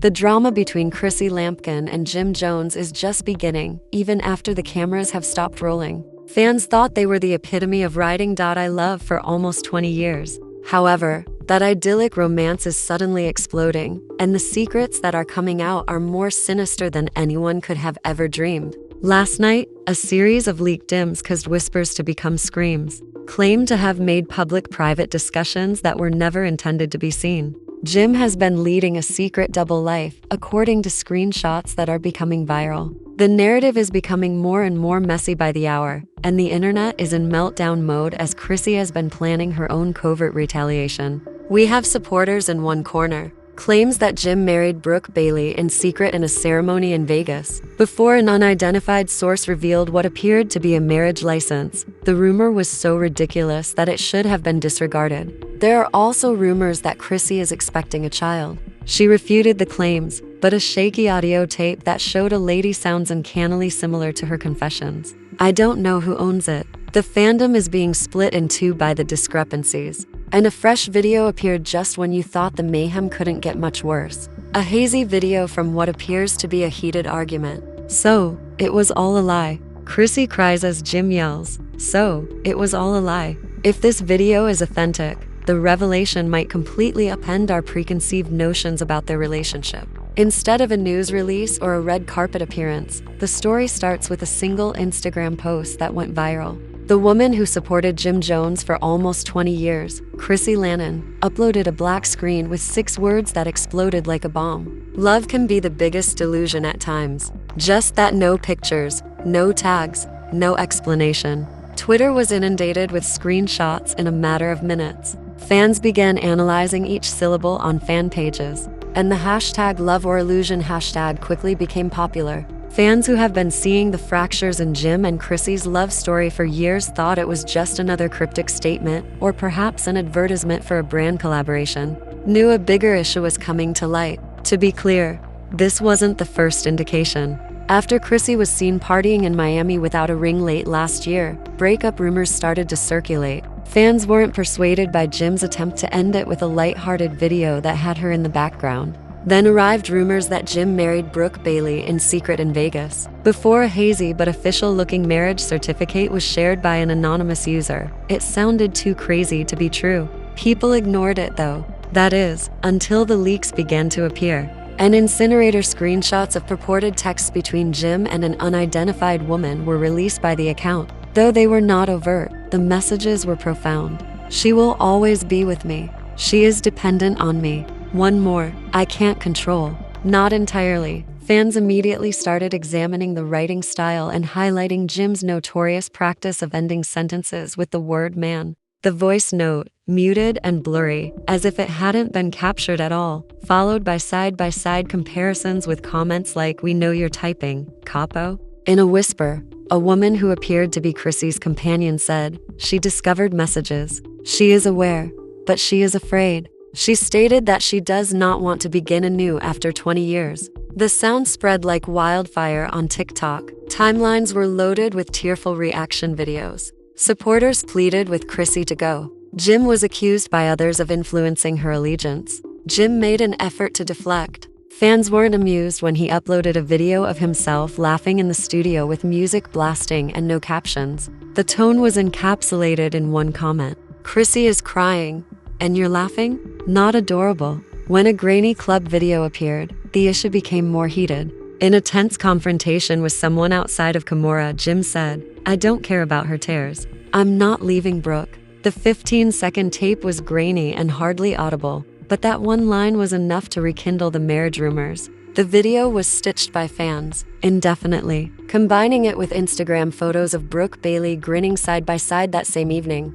The drama between Chrissy Lampkin and Jim Jones is just beginning, even after the cameras have stopped rolling. Fans thought they were the epitome of riding I love for almost 20 years. However, that idyllic romance is suddenly exploding, and the secrets that are coming out are more sinister than anyone could have ever dreamed. Last night, a series of leaked DMs caused whispers to become screams, claimed to have made public private discussions that were never intended to be seen. Jim has been leading a secret double life, according to screenshots that are becoming viral. The narrative is becoming more and more messy by the hour, and the internet is in meltdown mode as Chrissy has been planning her own covert retaliation. We have supporters in one corner. Claims that Jim married Brooke Bailey in secret in a ceremony in Vegas, before an unidentified source revealed what appeared to be a marriage license. The rumor was so ridiculous that it should have been disregarded. There are also rumors that Chrissy is expecting a child. She refuted the claims, but a shaky audio tape that showed a lady sounds uncannily similar to her confessions. I don't know who owns it. The fandom is being split in two by the discrepancies. And a fresh video appeared just when you thought the mayhem couldn't get much worse. A hazy video from what appears to be a heated argument. So, it was all a lie. Chrissy cries as Jim yells, "So, it was all a lie." If this video is authentic, the revelation might completely upend our preconceived notions about their relationship. Instead of a news release or a red carpet appearance, the story starts with a single Instagram post that went viral. The woman who supported Jim Jones for almost 20 years, Chrissy Lampkin, uploaded a black screen with 6 words that exploded like a bomb. Love can be the biggest delusion at times. Just that, no pictures, no tags, no explanation. Twitter was inundated with screenshots in a matter of minutes. Fans began analyzing each syllable on fan pages, and the hashtag #LoveOrIllusion hashtag quickly became popular. Fans who have been seeing the fractures in Jim and Chrissy's love story for years thought it was just another cryptic statement, or perhaps an advertisement for a brand collaboration. Knew a bigger issue was coming to light. To be clear, this wasn't the first indication. After Chrissy was seen partying in Miami without a ring late last year, breakup rumors started to circulate. Fans weren't persuaded by Jim's attempt to end it with a light-hearted video that had her in the background. Then arrived rumors that Jim married Brooke Bailey in secret in Vegas, before a hazy but official-looking marriage certificate was shared by an anonymous user. It sounded too crazy to be true. People ignored it though. That is, until the leaks began to appear. And incinerator screenshots of purported texts between Jim and an unidentified woman were released by the account. Though they were not overt, the messages were profound. "She will always be with me. She is dependent on me. One more, I can't control." Not entirely. Fans immediately started examining the writing style and highlighting Jim's notorious practice of ending sentences with the word man. The voice note, muted and blurry, as if it hadn't been captured at all, followed by side-by-side comparisons with comments like, "We know you're typing, capo." In a whisper, a woman who appeared to be Chrissy's companion said, "She discovered messages. She is aware, but she is afraid." She stated that she does not want to begin anew after 20 years. The sound spread like wildfire on TikTok. Timelines were loaded with tearful reaction videos. Supporters pleaded with Chrissy to go. Jim was accused by others of influencing her allegiance. Jim made an effort to deflect. Fans weren't amused when he uploaded a video of himself laughing in the studio with music blasting and no captions. The tone was encapsulated in one comment. "Chrissy is crying. And you're laughing? Not adorable." When a grainy club video appeared, the issue became more heated. In a tense confrontation with someone outside of Kimura, Jim said, "I don't care about her tears. I'm not leaving Brooke." The 15-second tape was grainy and hardly audible, but that one line was enough to rekindle the marriage rumors. The video was stitched by fans, indefinitely, combining it with Instagram photos of Brooke Bailey grinning side by side that same evening.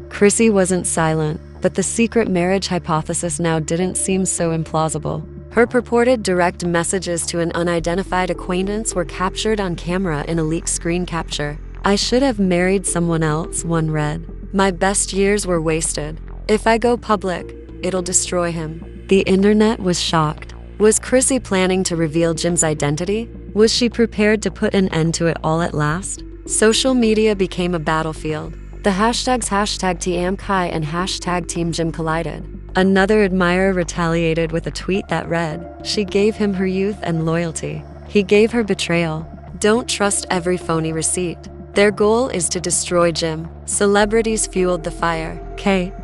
Chrissy wasn't silent, but the secret marriage hypothesis now didn't seem so implausible. Her purported direct messages to an unidentified acquaintance were captured on camera in a leaked screen capture. "I should have married someone else," one read. "My best years were wasted. If I go public, it'll destroy him." The internet was shocked. Was Chrissy planning to reveal Jim's identity? Was she prepared to put an end to it all at last? Social media became a battlefield. The hashtags #TeamKai and #TeamJim collided. Another admirer retaliated with a tweet that read, "She gave him her youth and loyalty. He gave her betrayal. Don't trust every phony receipt." Their goal is to destroy Jim. Celebrities fueled the fire.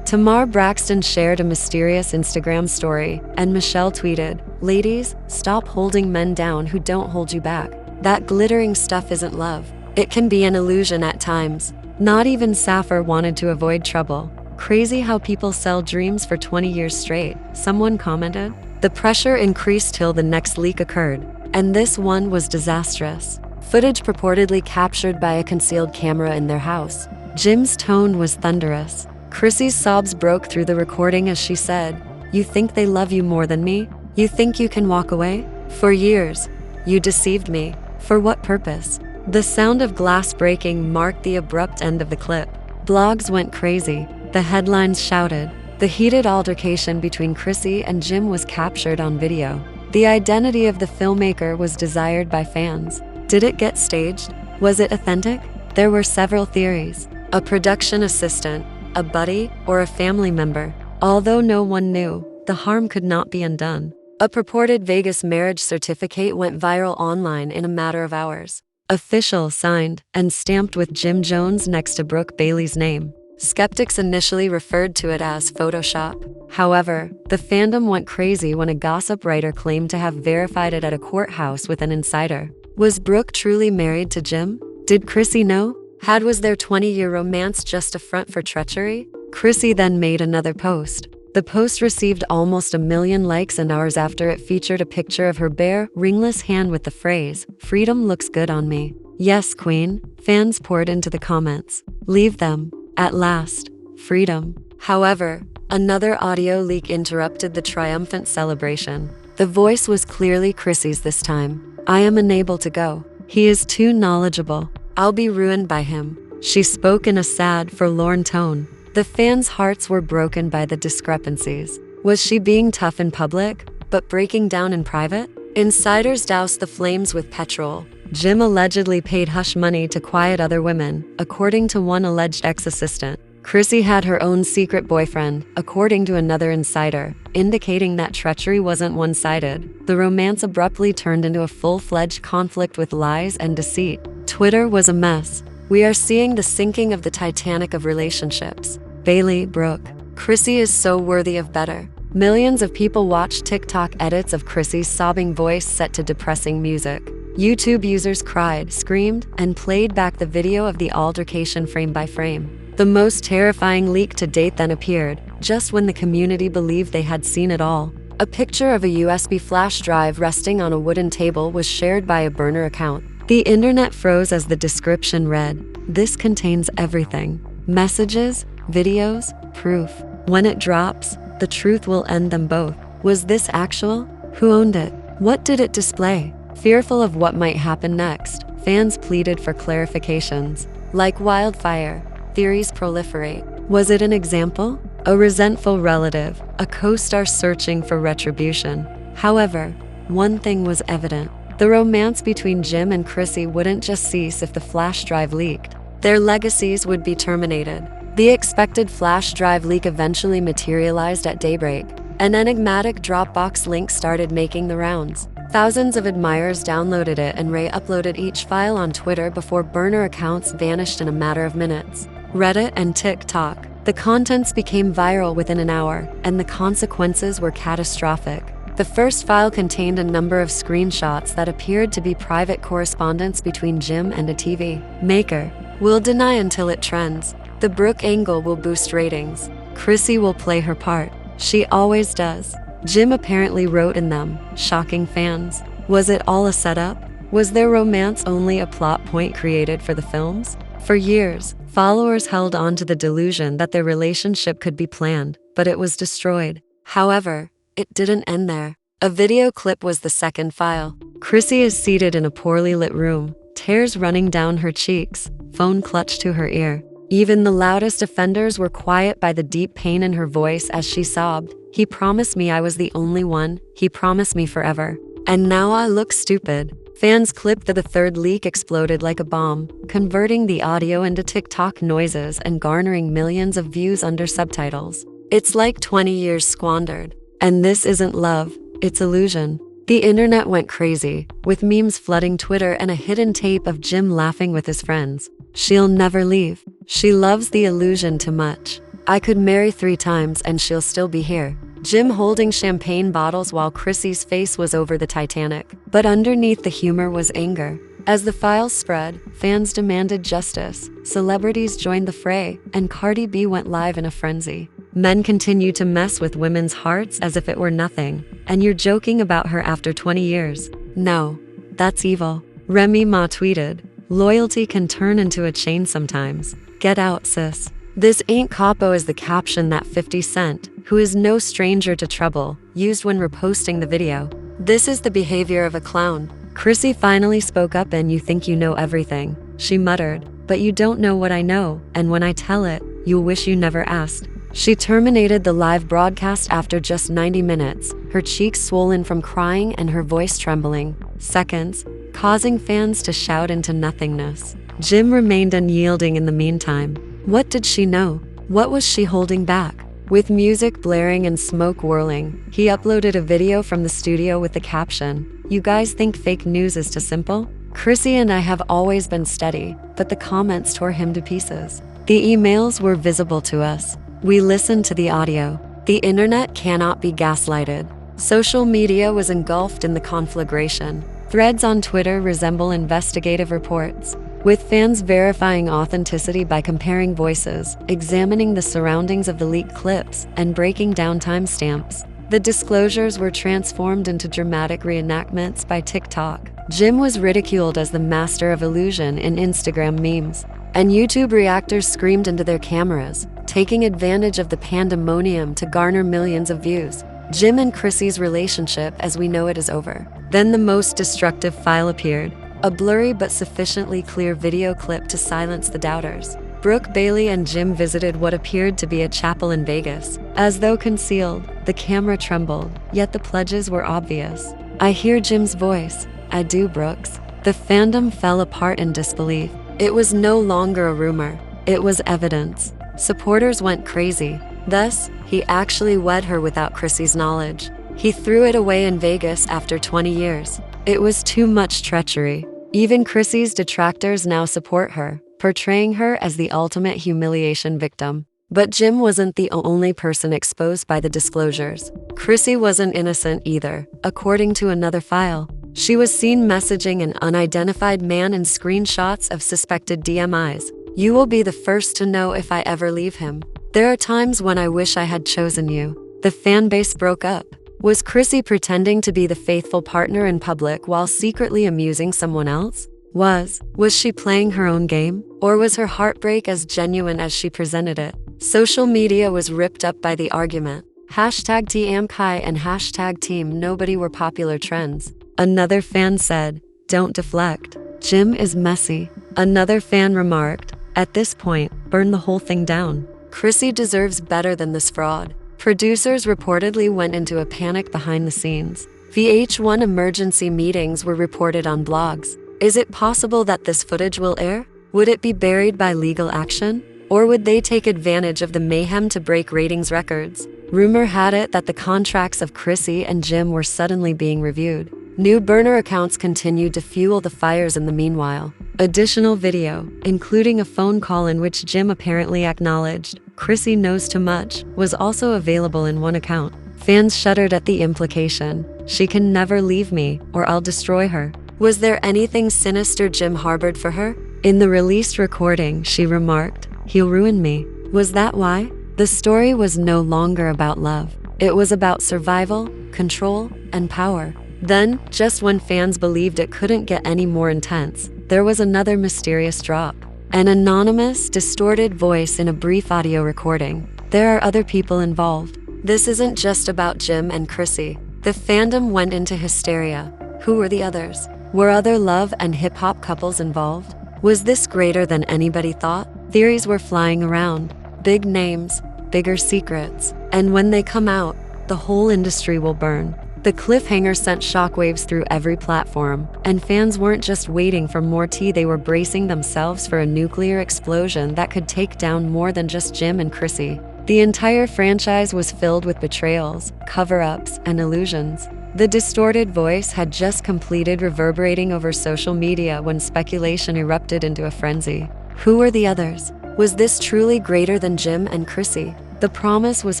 Tamar Braxton shared a mysterious Instagram story, and Michelle tweeted, "Ladies, stop holding men down who don't hold you back. That glittering stuff isn't love. It can be an illusion at times." Not even Saffer wanted to avoid trouble. "Crazy how people sell dreams for 20 years straight," someone commented. The pressure increased till the next leak occurred, and this one was disastrous. Footage purportedly captured by a concealed camera in their house. Jim's tone was thunderous. Chrissy's sobs broke through the recording as she said, "You think they love you more than me? You think you can walk away? For years, you deceived me. For what purpose?" The sound of glass breaking marked the abrupt end of the clip. Blogs went crazy. The headlines shouted. The heated altercation between Chrissy and Jim was captured on video. The identity of the filmmaker was desired by fans. Did it get staged? Was it authentic? There were several theories. A production assistant, a buddy, or a family member. Although no one knew, the harm could not be undone. A purported Vegas marriage certificate went viral online in a matter of hours. Official, signed, and stamped with Jim Jones next to Brooke Bailey's name. Skeptics initially referred to it as Photoshop. However, the fandom went crazy when a gossip writer claimed to have verified it at a courthouse with an insider. Was Brooke truly married to Jim? Did Chrissy know? Was their 20-year romance just a front for treachery? Chrissy then made another post. The post received almost 1 million likes and hours after it featured a picture of her bare, ringless hand with the phrase, "Freedom looks good on me." "Yes, queen," fans poured into the comments. "Leave them. At last. Freedom." However, another audio leak interrupted the triumphant celebration. The voice was clearly Chrissy's this time. "I am unable to go. He is too knowledgeable. I'll be ruined by him." She spoke in a sad, forlorn tone. The fans' hearts were broken by the discrepancies. Was she being tough in public, but breaking down in private? Insiders doused the flames with petrol. Jim allegedly paid hush money to quiet other women, according to one alleged ex-assistant. Chrissy had her own secret boyfriend, according to another insider, indicating that treachery wasn't one-sided. The romance abruptly turned into a full-fledged conflict with lies and deceit. Twitter was a mess. "We are seeing the sinking of the Titanic of relationships." Bailey, Brooke. "Chrissy is so worthy of better." Millions of people watched TikTok edits of Chrissy's sobbing voice set to depressing music. YouTube users cried, screamed, and played back the video of the altercation frame by frame. The most terrifying leak to date then appeared, just when the community believed they had seen it all. A picture of a USB flash drive resting on a wooden table was shared by a burner account. The internet froze as the description read, "This contains everything. Messages, videos, proof. When it drops, the truth will end them both." Was this actual? Who owned it? What did it display? Fearful of what might happen next, fans pleaded for clarifications. Like wildfire, theories proliferate. Was it an example? A resentful relative, a co-star searching for retribution. However, one thing was evident. The romance between Jim and Chrissy wouldn't just cease if the flash drive leaked. Their legacies would be terminated. The expected flash drive leak eventually materialized at daybreak. An enigmatic Dropbox link started making the rounds. Thousands of admirers downloaded it and re-uploaded each file on Twitter before burner accounts vanished in a matter of minutes. Reddit and TikTok. The contents became viral within an hour, and the consequences were catastrophic. The first file contained a number of screenshots that appeared to be private correspondence between Jim and a TV maker. "We'll deny until it trends. The Brooke angle will boost ratings. Chrissy will play her part. She always does." Jim apparently wrote in them, shocking fans. Was it all a setup? Was their romance only a plot point created for the films? For years, followers held on to the delusion that their relationship could be planned, but it was destroyed. However, it didn't end there. A video clip was the second file. Chrissy is seated in a poorly lit room, tears running down her cheeks, phone clutched to her ear. Even the loudest offenders were quiet by the deep pain in her voice as she sobbed. "He promised me I was the only one. He promised me forever. And now I look stupid." Fans clipped that the third leak exploded like a bomb, converting the audio into TikTok noises and garnering millions of views under subtitles. It's like 20 years squandered. And this isn't love, it's illusion. The internet went crazy, with memes flooding Twitter and a hidden tape of Jim laughing with his friends. She'll never leave. She loves the illusion too much. I could marry 3 times and she'll still be here. Jim holding champagne bottles while Chrissy's face was over the Titanic. But underneath the humor was anger. As the files spread, fans demanded justice, celebrities joined the fray, and Cardi B went live in a frenzy. Men continue to mess with women's hearts as if it were nothing. And you're joking about her after 20 years. No, that's evil. Remy Ma tweeted, "Loyalty can turn into a chain sometimes. Get out, sis." This ain't capo is the caption that 50 Cent, who is no stranger to trouble, used when reposting the video. This is the behavior of a clown. Chrissy finally spoke up in "You think you know everything," she muttered, "but you don't know what I know, and when I tell it, you'll wish you never asked." She terminated the live broadcast after just 90 minutes, her cheeks swollen from crying and her voice trembling seconds, causing fans to shout into nothingness. Jim remained unyielding in the meantime. What did she know? What was she holding back? With music blaring and smoke whirling, he uploaded a video from the studio with the caption, "You guys think fake news is too simple? Chrissy and I have always been steady," but the comments tore him to pieces. The emails were visible to us. We listened to the audio. The internet cannot be gaslighted. Social media was engulfed in the conflagration. Threads on Twitter resemble investigative reports, with fans verifying authenticity by comparing voices, examining the surroundings of the leaked clips, and breaking down timestamps. The disclosures were transformed into dramatic reenactments by TikTok. Jim was ridiculed as the master of illusion in Instagram memes, and YouTube reactors screamed into their cameras, taking advantage of the pandemonium to garner millions of views. Jim and Chrissy's relationship as we know it is over. Then the most destructive file appeared, a blurry but sufficiently clear video clip to silence the doubters. Brooke Bailey and Jim visited what appeared to be a chapel in Vegas. As though concealed, the camera trembled, yet the pledges were obvious. I hear Jim's voice. I do, Brooks. The fandom fell apart in disbelief. It was no longer a rumor. It was evidence. Supporters went crazy. Thus, he actually wed her without Chrissy's knowledge. He threw it away in Vegas after 20 years. It was too much treachery. Even Chrissy's detractors now support her, portraying her as the ultimate humiliation victim. But Jim wasn't the only person exposed by the disclosures. Chrissy wasn't innocent either, according to another file. She was seen messaging an unidentified man in screenshots of suspected DMIs. "You will be the first to know if I ever leave him. There are times when I wish I had chosen you." The fan base broke up. Was Chrissy pretending to be the faithful partner in public while secretly amusing someone else? Was she playing her own game? Or was her heartbreak as genuine as she presented it? Social media was ripped up by the argument. #TMKai and #TeamNobody were popular trends. Another fan said, "Don't deflect. Jim is messy." Another fan remarked, "At this point, burn the whole thing down. Chrissy deserves better than this fraud." Producers reportedly went into a panic behind the scenes. VH1 emergency meetings were reported on blogs. Is it possible that this footage will air? Would it be buried by legal action? Or would they take advantage of the mayhem to break ratings records? Rumor had it that the contracts of Chrissy and Jim were suddenly being reviewed. New burner accounts continued to fuel the fires in the meanwhile. Additional video, including a phone call in which Jim apparently acknowledged, "Chrissy knows too much," was also available in one account. Fans shuddered at the implication. "She can never leave me, or I'll destroy her." Was there anything sinister Jim harbored for her? In the released recording, she remarked, "He'll ruin me." Was that why? The story was no longer about love. It was about survival, control, and power. Then, just when fans believed it couldn't get any more intense, there was another mysterious drop. An anonymous, distorted voice in a brief audio recording. There are other people involved. This isn't just about Jim and Chrissy. The fandom went into hysteria. Who were the others? Were other love and hip-hop couples involved? Was this greater than anybody thought? Theories were flying around. Big names, bigger secrets. And when they come out, the whole industry will burn. The cliffhanger sent shockwaves through every platform, and fans weren't just waiting for more tea, they were bracing themselves for a nuclear explosion that could take down more than just Jim and Chrissy. The entire franchise was filled with betrayals, cover-ups, and illusions. The distorted voice had just completed reverberating over social media when speculation erupted into a frenzy. Who were the others? Was this truly greater than Jim and Chrissy? The promise was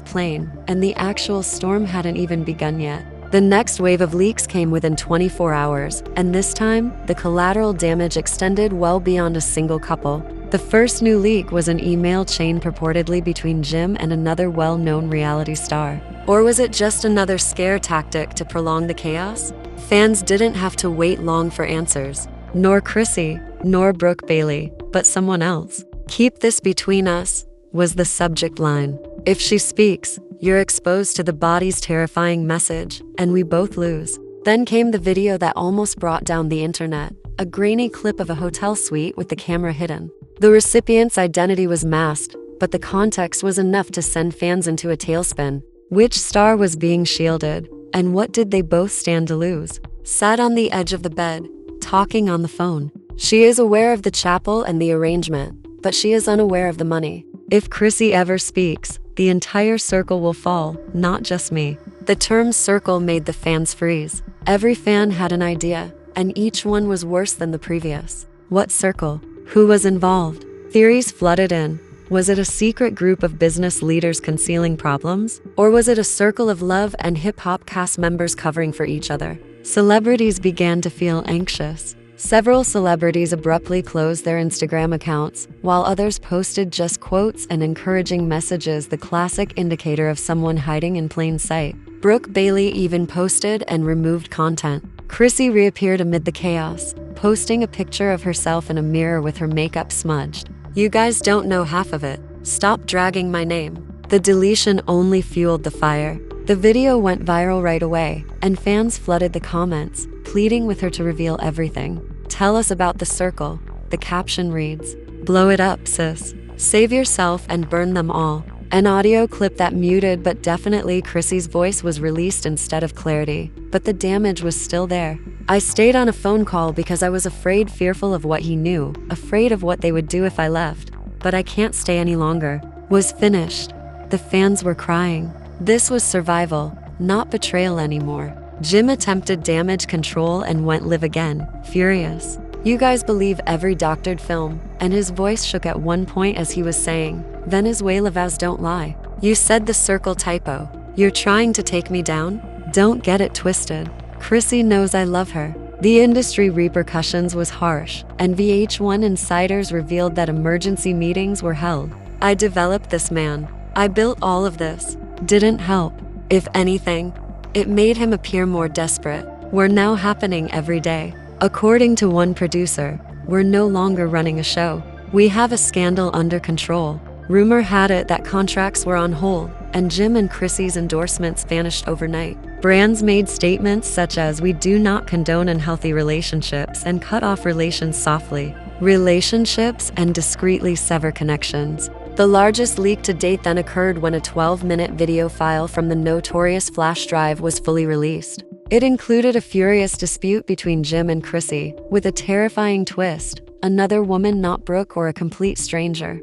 plain, and the actual storm hadn't even begun yet. The next wave of leaks came within 24 hours, and this time, the collateral damage extended well beyond a single couple. The first new leak was an email chain purportedly between Jim and another well-known reality star. Or was it just another scare tactic to prolong the chaos? Fans didn't have to wait long for answers. Nor Chrissy, nor Brooke Bailey, but someone else. "Keep this between us," was the subject line. "If she speaks, you're exposed to the body's terrifying message, and we both lose." Then came the video that almost brought down the internet, a grainy clip of a hotel suite with the camera hidden. The recipient's identity was masked, but the context was enough to send fans into a tailspin. Which star was being shielded, and what did they both stand to lose? Sat on the edge of the bed, talking on the phone. She is aware of the chapel and the arrangement, but she is unaware of the money. If Chrissy ever speaks, the entire circle will fall, not just me. The term circle made the fans freeze. Every fan had an idea, and each one was worse than the previous. What circle? Who was involved? Theories flooded in. Was it a secret group of business leaders concealing problems? Or was it a circle of love and hip-hop cast members covering for each other? Celebrities began to feel anxious. Several celebrities abruptly closed their Instagram accounts, while others posted just quotes and encouraging messages, the classic indicator of someone hiding in plain sight. Brooke Bailey even posted and removed content. Chrissy reappeared amid the chaos, posting a picture of herself in a mirror with her makeup smudged. "You guys don't know half of it. Stop dragging my name." The deletion only fueled the fire. The video went viral right away, and fans flooded the comments, pleading with her to reveal everything. "Tell us about the circle." The caption reads, "Blow it up, sis. Save yourself and burn them all." An audio clip that muted but definitely Chrissy's voice was released instead of clarity, but the damage was still there. "I stayed on a phone call because I was fearful of what he knew, afraid of what they would do if I left. But I can't stay any longer." Was finished. The fans were crying. This was survival, not betrayal anymore. Jim attempted damage control and went live again, furious. "You guys believe every doctored film," and his voice shook at one point as he was saying, "Venezuela vows don't lie. You said the circle typo. You're trying to take me down? Don't get it twisted. Chrissy knows I love her." The industry repercussions was harsh, and VH1 insiders revealed that emergency meetings were held. "I developed this man. I built all of this." Didn't help. If anything, it made him appear more desperate. "We're now happening every day." According to one producer, "We're no longer running a show. We have a scandal under control." Rumor had it that contracts were on hold, and Jim and Chrissy's endorsements vanished overnight. Brands made statements such as, "We do not condone unhealthy relationships," and cut off relations softly. Relationships and discreetly sever connections. The largest leak to date then occurred when a 12-minute video file from the notorious flash drive was fully released. It included a furious dispute between Jim and Chrissy, with a terrifying twist: another woman, not Brooke, or a complete stranger.